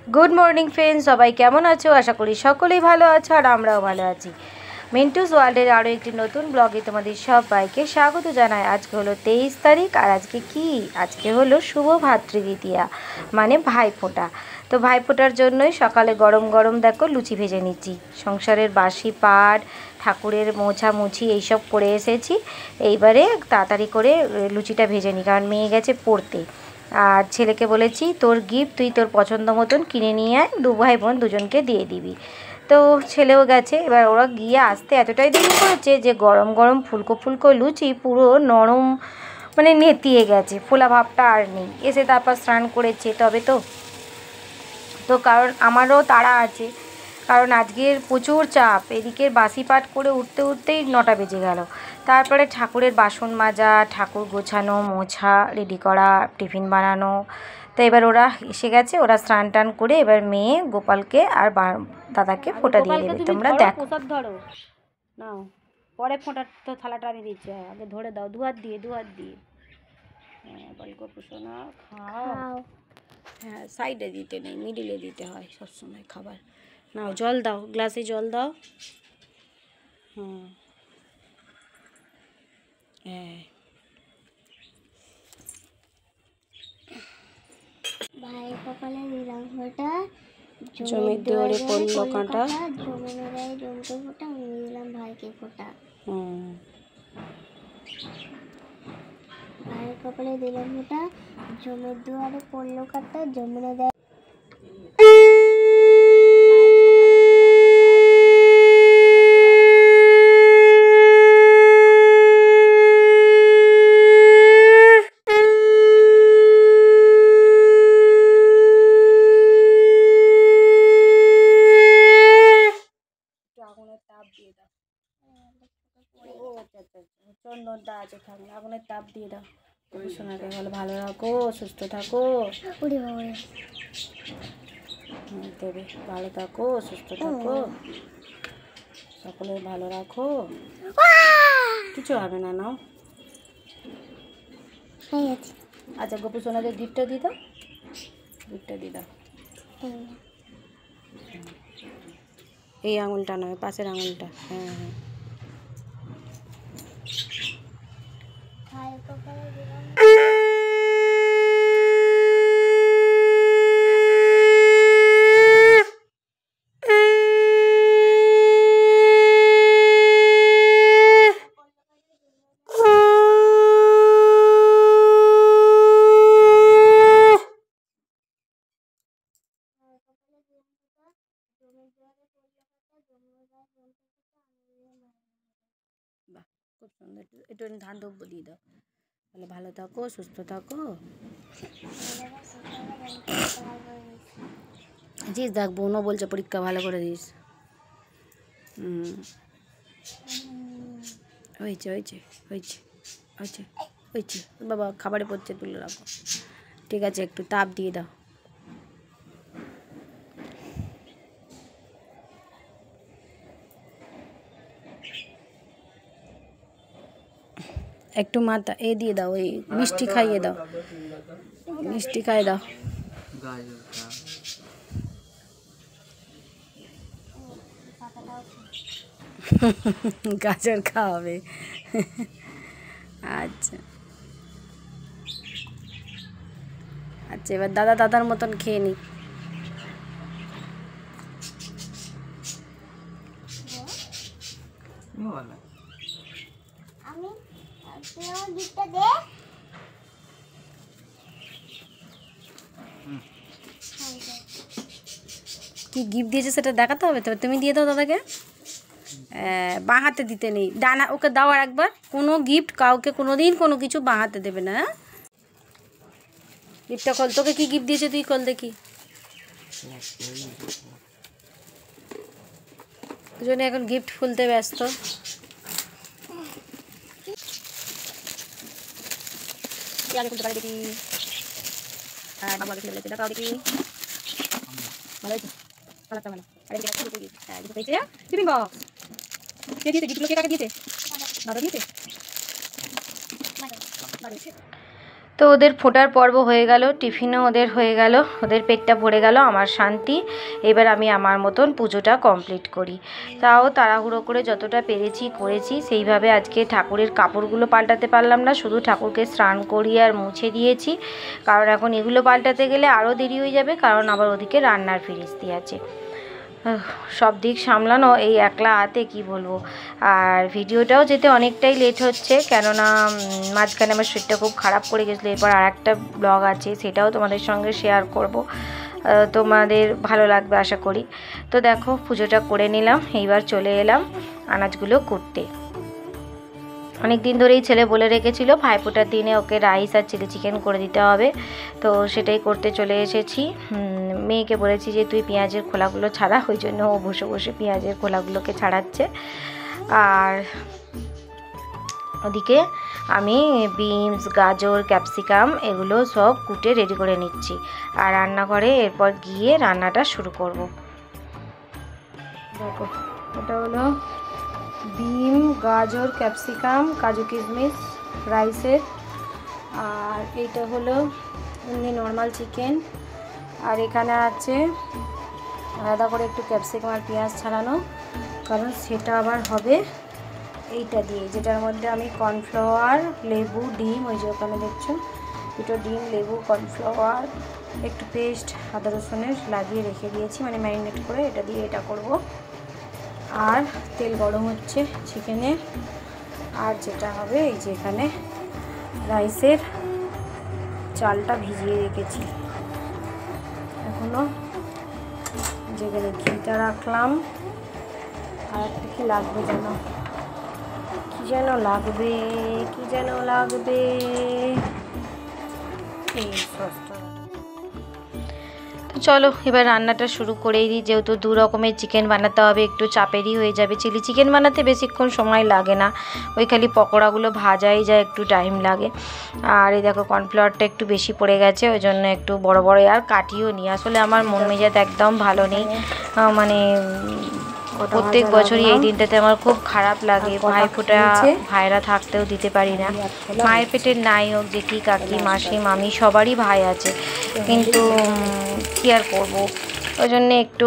Good morning friends, সবাই কেমন আছো? আশা করি সকলেই ভালো আছো আর আমরাও ভালো আছি। মিন্টুস ওয়ার্ল্ডের আরও একটি নতুন ব্লগে তোমাদের সবাইকে স্বাগত জানাই। আজকে হলো 23 তারিখ আর আজকে হলো শুভ ভাতৃদ্বিতীয়া, মানে ভাইফোঁটা। তো ভাইফোঁটার জন্যই সকালে গরম গরম দেখো লুচি ভেজে নিচ্ছি। সংসারের বাসি পাট, ঠাকুরের মোছামুছি এইসব করে এসেছি। এইবারে তাড়াতাড়ি করে লুচিটা ভেজে নিই, কারণ মেয়ে গেছে পড়তে। আর ছেলেকে বলেছি তোর গিফট তুই তোর পছন্দ মতন কিনে নিয়ে আয়, দু ভাই বোন দুজনকে দিয়ে দিবি। তো ছেলেও গেছে। এবার ওরা গিয়ে আসতে এতটাই দেরি করেছে যে গরম গরম ফুলকো ফুলকো লুচি পুরো নরম, মানে নেতিয়ে গেছে, ফোলা ভাবটা আর নেই। এসে তারপর স্নান করেছে তবে তো কারণ আমারও তাড়া আছে, কারণ আজকের প্রচুর চাপ। এদিকের বাসি পাঠ করে উঠতে উঠতেই 9টা বেজে গেল। তারপরে ঠাকুরের বাসন মাজা, ঠাকুর গোছানো, মোছা, রেডি করা, টিফিন বানানো। তো এবার ওরা এসে গেছে, ওরা স্নান টান করে এবার মেয়ে গোপালকে আর দাদাকে ফোঁটা দিয়ে দেবে। তোমরা দেখো। ধরো নাও, পরে ফোঁটার তো থালাটা আমি দিচ্ছি, আগে ধরে দাও, দুহাত দিয়ে হ্যাঁ গল্প পোষণা খাও। হ্যাঁ, সাইডে দিতে নেই, মিডিলে দিতে হয় সবসময় খাবার। নাও জল দাও, গ্লাসে জল দাও। হ্যাঁ, ভাইয়ের কপালে দিলাম ফোঁটা, জমির দুয়ারে পড়লো কাঁটা, জমির গায়ে জমতে ফোঁটা, আমি দিলাম ভাইকে ফোঁটা। ভাইয়ের কপালে দিলাম ফোঁটা, জমির দুয়ারে পড়লো কাঁটা, জমিনে দেয়। চন্দনটা আছে, থাকলে আগুনের তাপ দিয়ে দাও। সোনাকে বলে ভালো রাখো, সুস্থ থাকো। দেবে, ভালো থাকো, সুস্থ থাকো, সকলে ভালো রাখো, কিছু হবে না। নাও, আচ্ছা গোপু সোনাকে গিফটটা দিয়ে দাও, গিফটটা দিয়ে দাও। এই আঙুলটা নয়, পাশের আঙুলটা। হ্যাঁ হ্যাঁ, বাহ খুব সুন্দর। একটু ধান ধূপ দিয়ে দাও, তাহলে ভালো থাকো, সুস্থ থাকো। জিস দেখ, বোনও বলছে পরীক্ষা ভালো করে দিস। হয়েছে হয়েছে হয়েছে হয়েছে হয়েছে। বাবা খাবারে পড়ছে, তুলে রাখো। ঠিক আছে, একটু তাপ দিয়ে দাও। একটু মাথা দিয়ে দাও, ওই মিষ্টি খাইয়ে দাও, মিষ্টি খাইয়ে দাও। গাজর খাওয়াবে। আচ্ছা আচ্ছা, এবার দাদার মতন খেয়ে নি। কি গিফট দিয়েছে সেটা দেখাতে হবে, তবে তুমি দিয়ে দাও দাদাকে। বাঁ হাতে দিতে নেই, ডানা ওকে দাও। আর একবার কোনো গিফট কাউকে কোনো দিন কোনো কিছু বাঁ হাতে দেবে না। হ্যাঁ, গিফটটা খোল, তোকে কি গিফট দিয়েছে তুই খোল দেখি। দুজনে এখন গিফট খুলতে ব্যস্ত। আগে খুলতে পারে দেখি। হ্যাঁ, বাবু আগে খুলে বলেছে, দেখাও দেখি। ভালো হয়েছে, কালারটা ভালো। আরে দেখি একটা গিফট, হ্যাঁ গিফট পেয়েছে টিফিন বক্স। কে দিয়েছে গিফটগুলো? কে কাকে দিয়েছে? দাদা দিয়েছে। তো তো ওদের ফোটার পর্ব হয়ে গেল, টিফিনও ওদের হয়ে গেল, ওদের পেটটা ভরে গেল, আমার শান্তি। এবার আমি আমার মতন পুজোটা কমপ্লিট করি। তাও তাড়াহুড়ো করে যতটা পেরেছি করেছি। সেইভাবে আজকে ঠাকুরের কাপড়গুলো পাল্টাতে পারলাম না, শুধু ঠাকুরকে স্নান করিয়ে আর মুছে দিয়েছি, কারণ এখন এগুলো পাল্টাতে গেলে আরও দেরি হয়ে যাবে, কারণ আবার ওদিকে রান্নার ফিরিস্তি আছে। সব দিক সামলানো এই একলা হাতে কি বলবো। আর ভিডিওটাও যেতে অনেকটাই লেট হচ্ছে, কেননা মাঝখানে আমার শরীরটা খুব খারাপ করে গেছিলো। এরপর আর একটা ব্লগ আছে, সেটাও তোমাদের সঙ্গে শেয়ার করব, তোমাদের ভালো লাগবে আশা করি। তো দেখো পুজোটা করে নিলাম, এইবার চলে এলাম আনাজগুলো করতে। অনেক দিন ধরেই ছেলে বলে রেখেছিল ভাইফোঁটার দিনে ওকে রাইস আর চিলি চিকেন করে দিতে হবে, তো সেটাই করতে চলে এসেছি। মেয়েকে বলেছি যে তুই পেঁয়াজের খোলাগুলো ছাড়া, ওই জন্য ও বসে বসে পেঁয়াজের খোলাগুলোকে ছাড়াচ্ছে। আর ওদিকে আমি বিনস, গাজর, ক্যাপসিকাম এগুলো সব কুটে রেডি করে নিচ্ছি, আর রান্নাঘরে এরপর গিয়ে রান্নাটা শুরু করব। দেখো এটা হলো বিন, গাজর, ক্যাপসিকাম, কাজু কিশমিশ রাইসের, আর এইটা হলো এমনি নর্মাল চিকেন। আর এখানে আছে আলাদা করে একটু ক্যাপসিকাম আর পেঁয়াজ ছাড়ানো, কারণ সেটা আবার হবে এইটা দিয়ে, যেটার মধ্যে আমি কর্নফ্লাওয়ার, লেবু, ডিম, ওই যে ওখানে দেখছো দুটো ডিম, লেবু, কর্নফ্লাওয়ার, একটু পেস্ট আদা রসুনের লাগিয়ে রেখে দিয়েছি, মানে ম্যারিনেট করে। এটা দিয়ে এটা করব। আর তেল গরম হচ্ছে চিকেনে। আর যেটা হবে এই যে এখানে রাইসের চালটা ভিজিয়ে রেখেছি এখনও, যেখানে ঘিটা রাখলাম। আর একটা কি লাগবে যেন, কি যেন লাগবে এই সসটা। তো চলো এবার রান্নাটা শুরু করেই দিই, যেহেতু দু রকমের চিকেন বানাতে হবে, একটু চাপেরই হয়ে যাবে। চিলি চিকেন বানাতে বেশিক্ষণ সময় লাগে না, ওই খালি পকোড়াগুলো ভাজাই যায়, একটু টাইম লাগে। আর এই দেখো কর্নফ্লাওয়ারটা একটু বেশি পড়ে গেছে, ওই জন্য একটু বড় বড় আর কাটিও নি। আসলে আমার মন মেজাজ একদম ভালো নেই, মানে প্রত্যেক বছরই এই দিনটাতে আমার খুব খারাপ লাগে। ভাইফোঁটা ভাইরা থাকতেও দিতে পারি না, মায়ের পেটের নাই হোক জেঠি, কাকি, মাসি, মামি সবারই ভাই আছে, কিন্তু কী আর করবো, ওই জন্যে একটু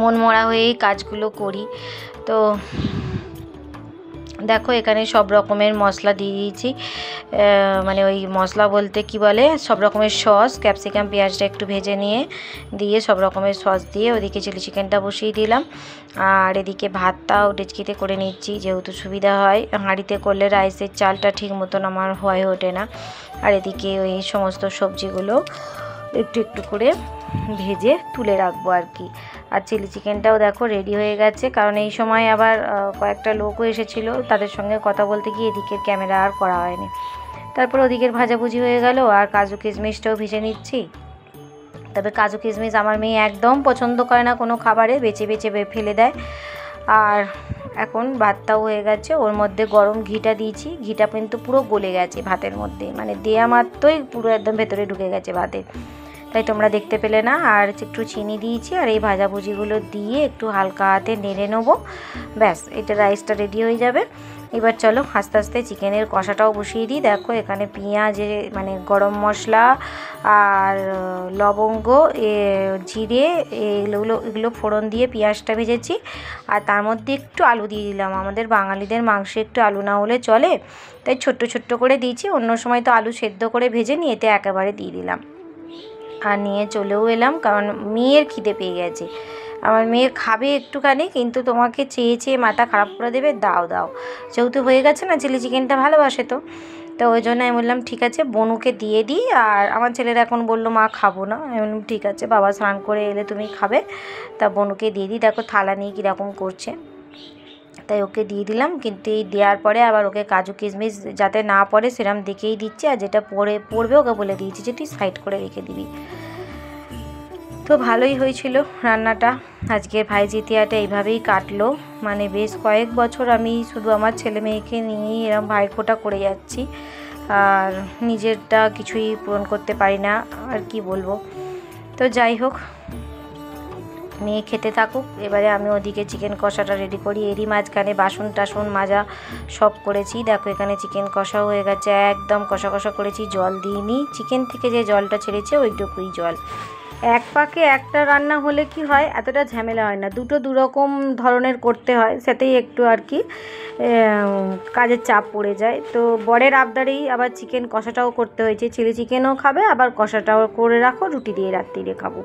মন মরা হয়েই কাজগুলো করি। তো দেখো এখানে সব রকমের মশলা দিয়ে দিয়েছি, মানে ওই মশলা বলতে কি বলে, সব রকমের সস, ক্যাপসিকাম পেঁয়াজটা একটু ভেজে নিয়ে দিয়ে সব রকমের সস দিয়ে ওদিকে চিলি চিকেনটা বসিয়ে দিলাম। আর এদিকে ভাতটাও ডেচকিতে করে নিচ্ছি, যেহেতু সুবিধা হয়, হাঁড়িতে করলে রাইসের চালটা ঠিক মতন আমার হয়ে ওঠে না। আর এদিকে ওই সমস্ত সবজিগুলো একটু একটু করে ভেজে তুলে রাখবো আর কি। আর চিলি চিকেনটাও দেখো রেডি হয়ে গেছে, কারণ এই সময় আবার কয়েকটা লোকও এসেছিলো, তাদের সঙ্গে কথা বলতে গিয়ে এদিকের ক্যামেরা আর করা হয়নি। তারপর ওদিকের ভাজাভুজি হয়ে গেল, আর কাজু কিশমিশটাও ভেজে নিচ্ছি। তবে কাজু কিশমিশ আমার মেয়ে একদম পছন্দ করে না কোনো খাবারে, বেছে বেছে ফেলে দেয়। আর এখন ভাতটাও হয়ে গেছে, ওর মধ্যে গরম ঘিটা দিয়েছি, ঘিটা কিন্তু পুরো গলে গেছে ভাতের মধ্যে, মানে দেয়া মাত্রই পুরো একদম ভেতরে ঢুকে গেছে ভাতে, তাই তোমরা দেখতে পেলে না। আর একটু চিনি দিয়েছি, আর এই ভাজাভুজিগুলো দিয়ে একটু হালকা হাতে নেড়ে নেবো, ব্যাস এটা রাইসটা রেডি হয়ে যাবে। এবার চলো আস্তে আস্তে চিকেনের কষাটাও বসিয়ে দিই। দেখো এখানে পেঁয়াজে মানে গরম মশলা আর লবঙ্গ, জিরে, এগুলো ফোড়ন দিয়ে পেঁয়াজটা ভেজেছি, আর তার মধ্যে একটু আলু দিয়ে দিলাম। আমাদের বাঙালিদের মাংসে একটু আলু না হলে চলে, তাই ছোট্ট ছোট্ট করে দিয়েছি। অন্য সময় তো আলু সেদ্ধ করে ভেজে নিয়ে এতে একেবারে দিয়ে দিলাম, আর নিয়ে চলেও এলাম, কারণ মেয়ের খিদে পেয়ে গেছে। আমার মেয়ে খাবে একটুখানি, কিন্তু তোমাকে চেয়ে চেয়ে মাথা খারাপ করে দেবে, দাও দাও, যেহেতু হয়ে গেছে না, চিলি চিকেনটা ভালোবাসে তো ওই জন্য আমি বললাম ঠিক আছে বনুকে দিয়ে দিই। আর আমার ছেলেরা এখন বললো মা খাবো না, আমি বললাম ঠিক আছে বাবা স্নান করে এলে তুমি খাবে, তা বনুকে দিয়ে দিই। দেখো থালা নিয়ে কীরকম করছে, তাই ওকে দিয়ে দিলাম। কিন্তু এই দেওয়ার পরে আবার ওকে কাজু কিশমিশ যাতে না পড়ে সেরকম দেখেই দিচ্ছি, আর যেটা পড়বে ওকে বলে দিয়েছি যে তুই সাইড করে রেখে দিবি। তো ভালোই হয়েছিল রান্নাটা। আজকের ভাইজিতিয়াটা এইভাবেই কাটলো, মানে বেশ কয়েক বছর আমি শুধু আমার ছেলে মেয়েকে নিয়েই এরকম ভাইফোঁটা করে যাচ্ছি, আর নিজেরটা কিছুই পূরণ করতে পারি না, আর কি বলবো। তো যাই হোক, মেয়ে খেতে থাকুক, এবারে আমি ওদিকে চিকেন কষাটা রেডি করি। এরই মাঝখানে বাসন টাসন মাজা সব করেছি। দেখো এখানে চিকেন কষাও হয়ে গেছে, একদম কষা কষা করেছি, জল দিইনি। চিকেন থেকে যে জলটা ছেড়েছে ওইটুকুই জল। এক পাকে একটা রান্না হলে কি হয়, এতটা ঝামেলা হয় না, দুটো দুরকম ধরনের করতে হয়, সেটাই একটু আর কি কাজের চাপ পড়ে যায়। তো বরের আবদারেই আবার চিকেন কষাটাও করতে হয়েছে, চিলি চিকেনও খাবে আবার কষাটাও করে রাখো, রুটি দিয়ে রাত্রিরে খাবো।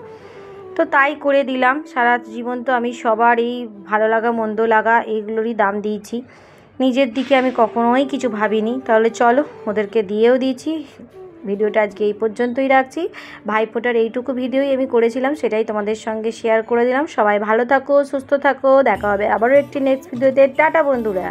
তো তাই করে দিলাম। সারা জীবন তো আমি সবার এই ভালো লাগা মন্দ লাগা এইগুলোরই দাম দিয়েছি, নিজের দিকে আমি কখনোই কিছু ভাবিনি। তাহলে চলো ওদেরকে দিয়েও দিয়েছি। ভিডিওটা আজকে এই পর্যন্তই রাখছি। ভাইফোঁটার এইটুকু ভিডিওই আমি করেছিলাম, সেটাই তোমাদের সঙ্গে শেয়ার করে দিলাম। সবাই ভালো থাকো, সুস্থ থাকো, দেখা হবে আবারও একটি নেক্সট ভিডিওতে। টাটা বন্ধুরা।